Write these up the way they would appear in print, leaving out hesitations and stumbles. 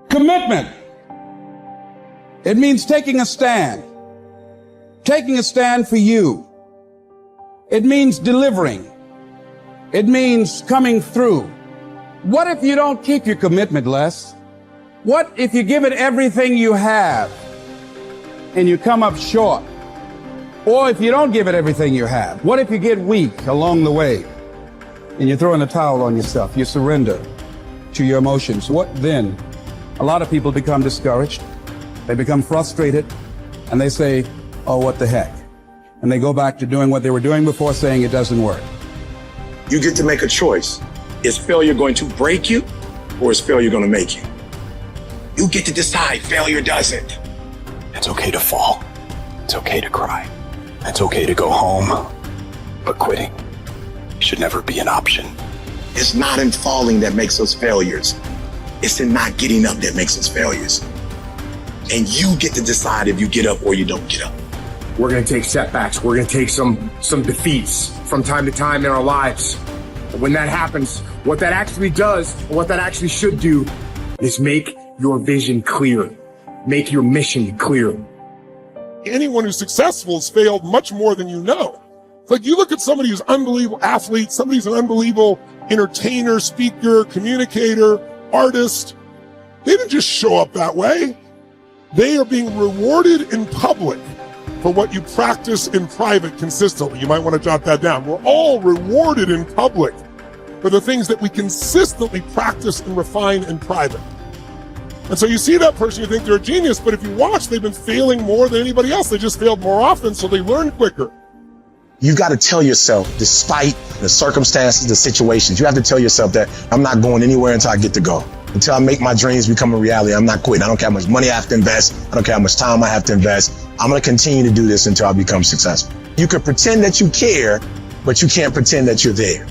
Commitment. It means taking a stand. Taking a stand for you. It means delivering. It means coming through. What if you don't keep your commitment, Les? What if you give it everything you have and you come up short? Or if you don't give it everything you have, what if you get weak along the way and you throw in the towel on yourself? You surrender to your emotions. What then? A lot of people become discouraged. They become frustrated and they say, oh, what the heck? And they go back to doing what they were doing before, saying it doesn't work. You get to make a choice. Is failure going to break you or is failure going to make you? You get to decide. Failure doesn't. It's okay to fall. It's okay to cry. It's okay to go home. But quitting should never be an option. It's not in falling that makes us failures. It's in not getting up that makes us failures. And you get to decide if you get up or you don't get up. We're going to take setbacks. We're going to take some defeats from time to time in our lives. But when that happens, what that actually does, what that actually should do, is make your vision clear. Make your mission clear. Anyone who's successful has failed much more than you know. Like, you look at somebody who's an unbelievable athlete, somebody who's an unbelievable entertainer, speaker, communicator, artist. They didn't just show up that way. They are being rewarded in public for what you practice in private consistently. You might want to jot that down. We're all rewarded in public for the things that we consistently practice and refine in private. And so you see that person, you think they're a genius, but if you watch, they've been failing more than anybody else. They just failed more often, so they learn quicker. You got to tell yourself, despite the circumstances, the situations, you have to tell yourself that I'm not going anywhere until I get to go. Until I make my dreams become a reality, I'm not quitting. I don't care how much money I have to invest. I don't care how much time I have to invest. I'm going to continue to do this until I become successful. You can pretend that you care, but you can't pretend that you're there.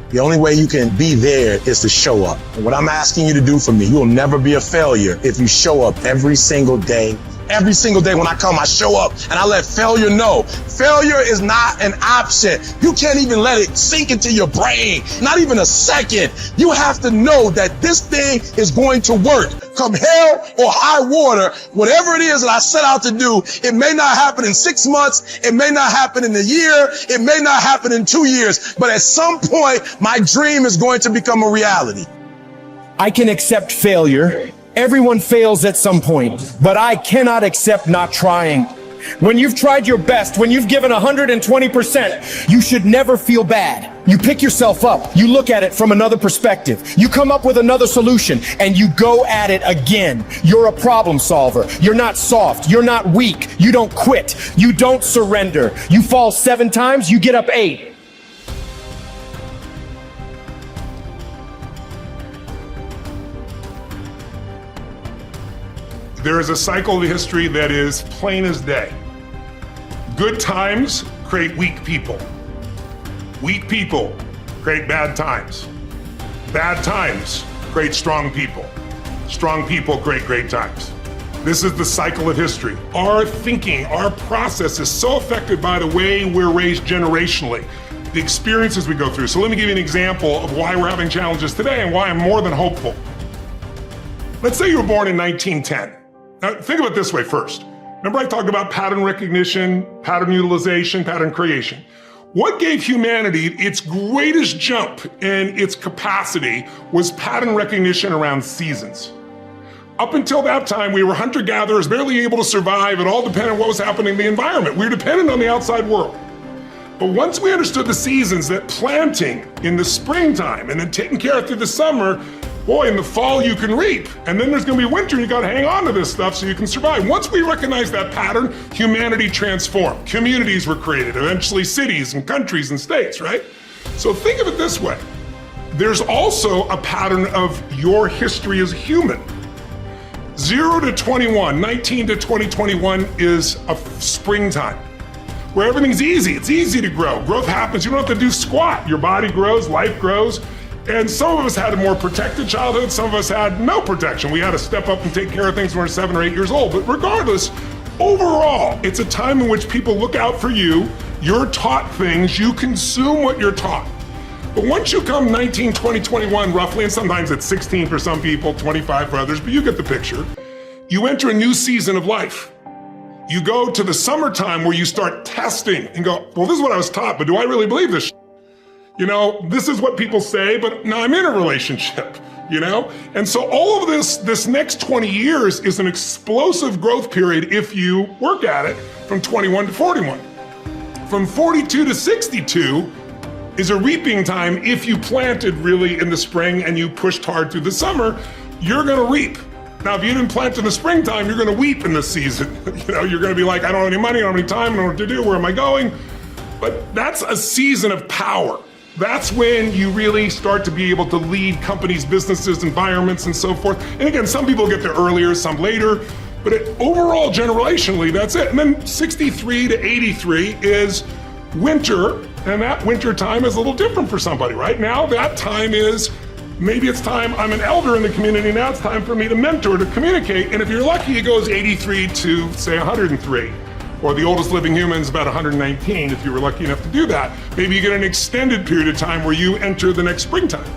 The only way you can be there is to show up. And what I'm asking you to do for me, you will never be a failure if you show up every single day. Every single day when I come, I show up and I let failure know. Failure is not an option. You can't even let it sink into your brain, not even a second. You have to know that this thing is going to work. Come hell or high water, whatever it is that I set out to do, it may not happen in 6 months, it may not happen in a year, it may not happen in 2 years, but at some point, my dream is going to become a reality. I can accept failure. Everyone fails at some point, but I cannot accept not trying. When you've tried your best, when you've given 120%, you should never feel bad. You pick yourself up, you look at it from another perspective, you come up with another solution, and you go at it again. You're a problem solver. You're not soft. You're not weak. You don't quit. You don't surrender. You fall 7 times, you get up 8. There is a cycle of history that is plain as day. Good times create weak people. Weak people create bad times. Bad times create strong people. Strong people create great times. This is the cycle of history. Our thinking, our process is so affected by the way we're raised generationally, the experiences we go through. So let me give you an example of why we're having challenges today and why I'm more than hopeful. Let's say you were born in 1910. Now, think of it this way first. Remember I talked about pattern recognition, pattern utilization, pattern creation. What gave humanity its greatest jump in its capacity was pattern recognition around seasons. Up until that time, we were hunter-gatherers, barely able to survive. It all depended on what was happening in the environment. We were dependent on the outside world. But once we understood the seasons, that planting in the springtime and then taking care of through the summer, boy, in the fall you can reap, and then there's gonna be winter, you gotta hang on to this stuff so you can survive. Once we recognized that pattern, humanity transformed. Communities were created, eventually cities and countries and states, right? So think of it this way. There's also a pattern of your history as a human. 0 to 21, 19 to 2021 is a springtime, where everything's easy. It's easy to grow. Growth happens, you don't have to do squat. Your body grows, life grows. And some of us had a more protected childhood, some of us had no protection. We had to step up and take care of things when we were 7 or 8 years old. But regardless, overall, it's a time in which people look out for you, you're taught things, you consume what you're taught. But once you come 19, 20, 21 roughly, and sometimes it's 16 for some people, 25 for others, but you get the picture, you enter a new season of life. You go to the summertime where you start testing and go, well, this is what I was taught, but do I really believe this? You know, this is what people say, but now I'm in a relationship, you know? And so all of this next 20 years is an explosive growth period if you work at it from 21 to 41. From 42 to 62 is a reaping time. If you planted really in the spring and you pushed hard through the summer, you're gonna reap. Now, if you didn't plant in the springtime, you're gonna weep in this season. You know, you're gonna be like, I don't have any money, I don't have any time, I don't know what to do, where am I going? But that's a season of power. That's when you really start to be able to lead companies, businesses, environments, and so forth. And again, some people get there earlier, some later, but overall, generationally, that's it. And then 63 to 83 is winter, and that winter time is a little different for somebody. Right now, that time is, maybe it's time, I'm an elder in the community, now it's time for me to mentor, to communicate. And if you're lucky, it goes 83 to, say, 103. Or the oldest living human is about 119, if you were lucky enough to do that. Maybe you get an extended period of time where you enter the next springtime.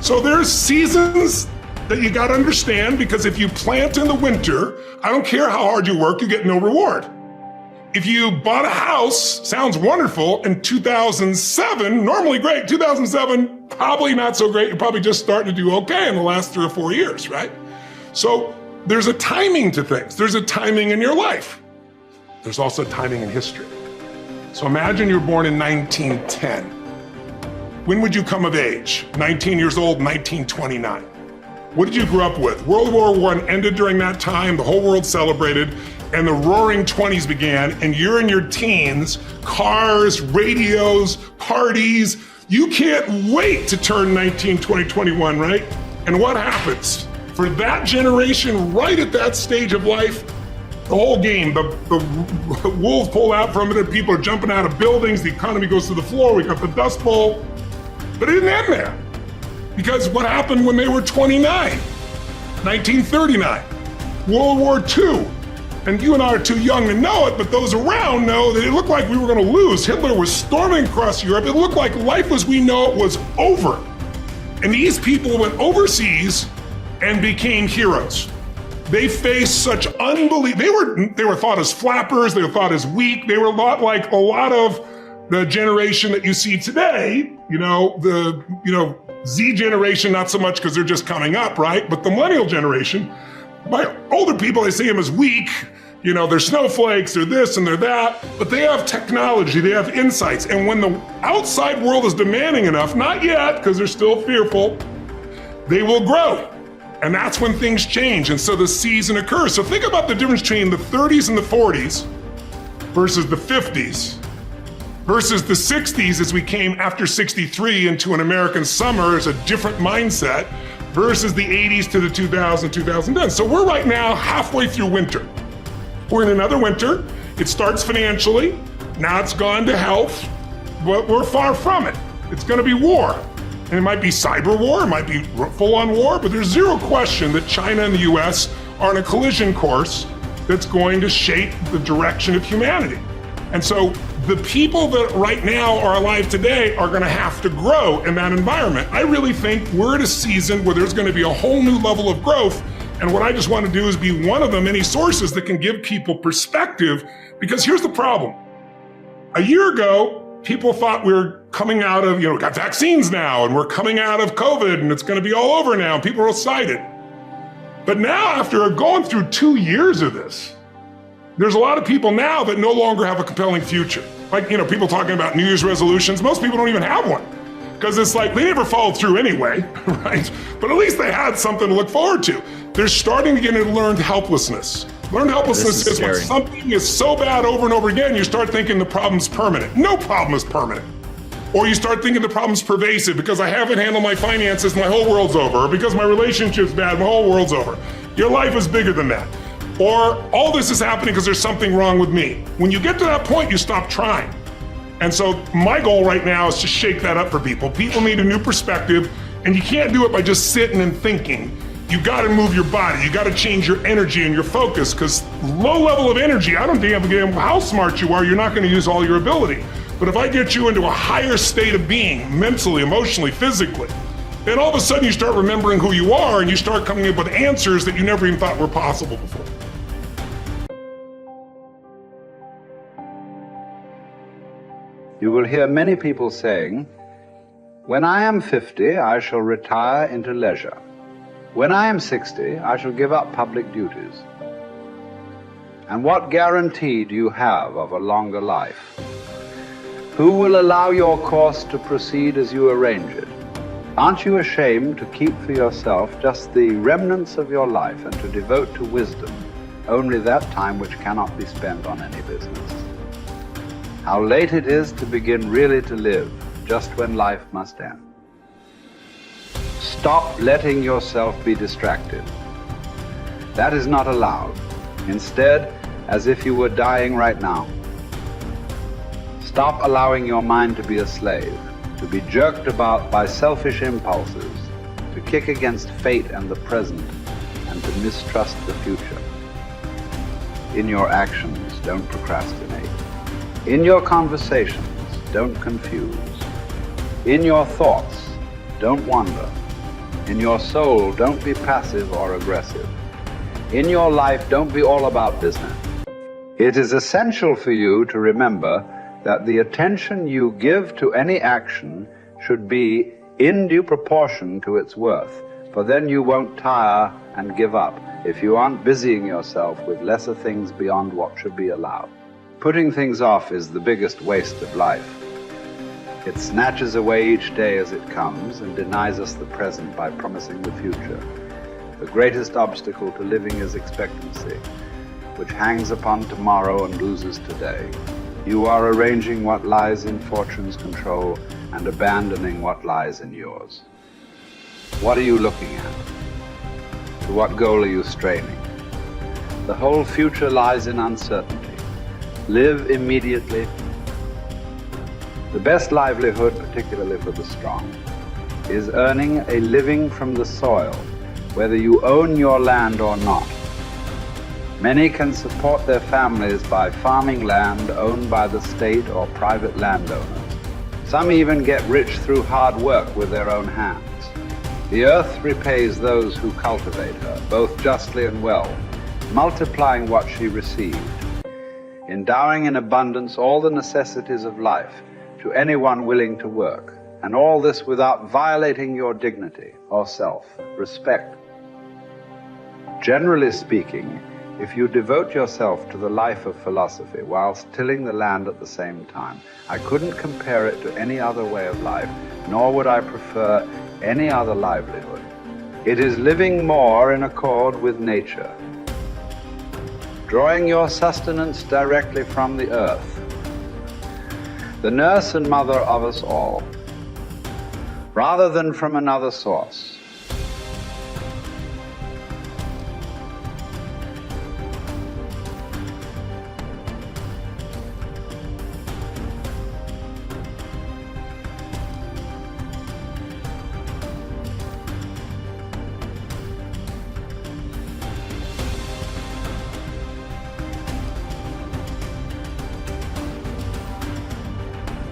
So there's seasons that you gotta understand, because if you plant in the winter, I don't care how hard you work, you get no reward. If you bought a house, sounds wonderful, in 2007, normally great, 2007, probably not so great, you're probably just starting to do okay in the last 3 or 4 years, right? So there's a timing to things. There's a timing in your life. There's also timing in history. So imagine you're born in 1910. When would you come of age? 19 years old, 1929. What did you grow up with? World War I ended during that time, the whole world celebrated, and the roaring 20s began, and you're in your teens, cars, radios, parties. You can't wait to turn 19, 20, 21, right? And what happens? For that generation, right at that stage of life, the whole game, the wolves pull out from it, and people are jumping out of buildings, the economy goes to the floor, we got the Dust Bowl. But it didn't end there. Because what happened when they were 29? 1939, World War II. And you and I are too young to know it, but those around know that it looked like we were gonna lose. Hitler was storming across Europe. It looked like life as we know it was over. And these people went overseas and became heroes. They faced such unbelievable, they were thought as flappers, they were thought as weak, they were a lot like a lot of the generation that you see today, the Z generation, not so much because they're just coming up, right? But the millennial generation, by older people, I see them as weak, they're snowflakes, they're this and they're that, but they have technology, they have insights. And when the outside world is demanding enough, not yet, because they're still fearful, they will grow. And that's when things change. And so the season occurs. So think about the difference between the 30s and the 40s versus the 50s versus the 60s as we came after 63 into an American summer as a different mindset versus the 80s to the 2000s, 2010. So we're right now halfway through winter. We're in another winter. It starts financially. Now it's gone to health, but we're far from it. It's going to be war. And it might be cyber war, it might be full-on war, but there's zero question that China and the US are on a collision course that's going to shape the direction of humanity. And so the people that right now are alive today are gonna have to grow in that environment. I really think we're at a season where there's gonna be a whole new level of growth. And what I just want to do is be one of the many sources that can give people perspective, because here's the problem. A year ago, people thought we were coming out of, we got vaccines now, and we're coming out of COVID, and it's going to be all over now, and people are excited. But now, after going through 2 years of this, there's a lot of people now that no longer have a compelling future. Like, people talking about New Year's resolutions, most people don't even have one. Because it's like, they never followed through anyway, right? But at least they had something to look forward to. They're starting to get into learned helplessness. Learned helplessness is when something is so bad over and over again, you start thinking the problem's permanent. No problem is permanent. Or you start thinking the problem's pervasive because I haven't handled my finances, my whole world's over. Or because my relationship's bad, my whole world's over. Your life is bigger than that. Or all this is happening because there's something wrong with me. When you get to that point, you stop trying. And so my goal right now is to shake that up for people. People need a new perspective, and you can't do it by just sitting and thinking. You gotta move your body, you gotta change your energy and your focus, because low level of energy, I don't give a damn how smart you are, you're not gonna use all your ability. But if I get you into a higher state of being, mentally, emotionally, physically, then all of a sudden you start remembering who you are and you start coming up with answers that you never even thought were possible before. You will hear many people saying, "When I am 50, I shall retire into leisure. When I am 60, I shall give up public duties." And what guarantee do you have of a longer life? Who will allow your course to proceed as you arrange it? Aren't you ashamed to keep for yourself just the remnants of your life and to devote to wisdom only that time which cannot be spent on any business? How late it is to begin really to live, just when life must end. Stop letting yourself be distracted. That is not allowed. Instead, as if you were dying right now. Stop allowing your mind to be a slave, to be jerked about by selfish impulses, to kick against fate and the present, and to mistrust the future. In your actions, don't procrastinate. In your conversations, don't confuse. In your thoughts, don't wander. In your soul, don't be passive or aggressive. In your life, don't be all about business. It is essential for you to remember that the attention you give to any action should be in due proportion to its worth, for then you won't tire and give up if you aren't busying yourself with lesser things beyond what should be allowed. Putting things off is the biggest waste of life. It snatches away each day as it comes and denies us the present by promising the future. The greatest obstacle to living is expectancy, which hangs upon tomorrow and loses today. You are arranging what lies in fortune's control and abandoning what lies in yours. What are you looking at? To what goal are you straining? The whole future lies in uncertainty. Live immediately. The best livelihood, particularly for the strong, is earning a living from the soil, whether you own your land or not. Many can support their families by farming land owned by the state or private landowners. Some even get rich through hard work with their own hands. The earth repays those who cultivate her, both justly and well, multiplying what she received, endowing in abundance all the necessities of life to anyone willing to work, and all this without violating your dignity or self-respect. Generally speaking, if you devote yourself to the life of philosophy whilst tilling the land at the same time, I couldn't compare it to any other way of life, nor would I prefer any other livelihood. It is living more in accord with nature, drawing your sustenance directly from the earth, the nurse and mother of us all, rather than from another source.